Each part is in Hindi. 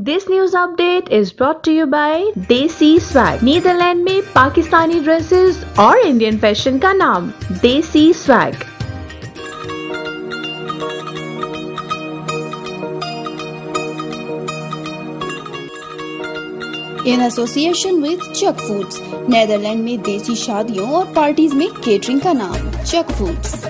This news update is brought to you by Desi Swag. Netherland में पाकिस्तानी ड्रेसेस और इंडियन फैशन का नाम Desi Swag. In association with Chuck Foods. Netherland में देसी शादियों और पार्टीज में केटरिंग का नाम चक फूड्स।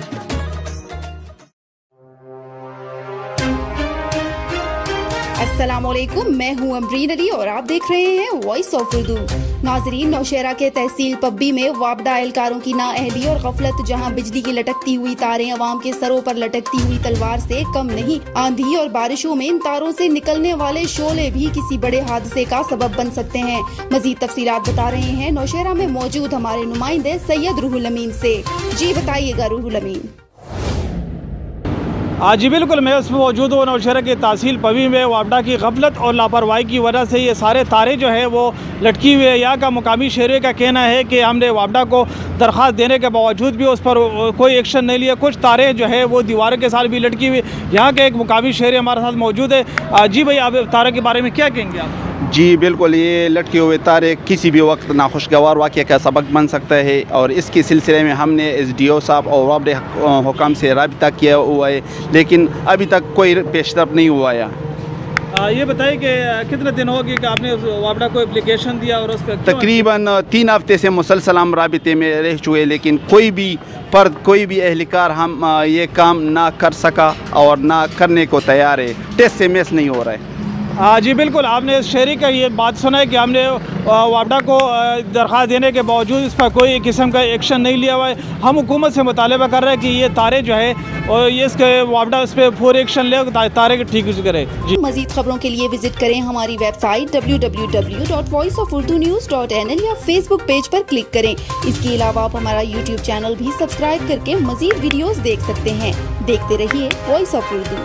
अस्सलामुअलैकुम, मैं हूं अमरीन अली और आप देख रहे हैं वॉइस ऑफ उर्दू। नाजरीन, नौशहरा के तहसील पब्बी में वापडा एहलकारों की नाअहली और गफलत, जहां बिजली की लटकती हुई तारें अवाम के सरों पर लटकती हुई तलवार से कम नहीं। आंधी और बारिशों में इन तारों से निकलने वाले शोले भी किसी बड़े हादसे का सबब बन सकते हैं। मजीद तफसीलात बता रहे हैं नौशहरा में मौजूद हमारे नुमाइंदे सैयद रूहुल अमीन से। जी बताइएगा रूहुल अमीन। जी बिल्कुल, मैं उसमें मौजूद हूँ नौशहरा के तहसील पवी में। वापडा की गफलत और लापरवाही की वजह से ये सारे तारे जो है वो लटकी हुई है। यहाँ का मुकामी शहरी का कहना है कि हमने वापडा को दरख्वास्त देने के बावजूद भी उस पर कोई एक्शन नहीं लिया। कुछ तारे जो है वो दीवारों के साथ भी लटकी हुई। यहाँ के एक मुकामी शहरी हमारे साथ मौजूद है। जी भाई, आप तारे के बारे में क्या कहेंगे आप? जी बिल्कुल, ये लटके हुए तारे किसी भी वक्त नाखुशगवार वाक़या का सबक बन सकता है और इसके सिलसिले में हमने SDO साहब और वापडे हुकाम से राबिता किया हुआ है, लेकिन अभी तक कोई पेशरफ नहीं हुआ है। ये बताइए कि कितने दिन हो गए कि आपने वापडा को एप्लीकेशन दिया और उसका तकरीबन 3 हफ्ते से मुसलसल हम राबिते में रह चुके, लेकिन कोई भी एहलकार हम ये काम ना कर सका और ना करने को तैयार है। टेस्ट से मिस नहीं हो रहा है। जी बिल्कुल, आपने शहरी का ये बात सुना है कि हमने वापडा को दरख्वास्त देने के बावजूद इस पर कोई किस्म का एक्शन नहीं लिया हुआ है। हम हुकूमत से मुतालबा कर रहे हैं कि ये तारे जो है और ये इसके वापडा इस पर फौरी एक्शन ले, तारे के ठीक करे। जी मजीद खबरों के लिए विजिट करें हमारी वेबसाइट www.voiceofurdunews.nl या फेसबुक पेज पर क्लिक करें। इसके अलावा आप हमारा YouTube चैनल भी सब्सक्राइब करके मजीद वीडियोस देख सकते हैं। देखते रहिए वॉइस ऑफ उर्दू।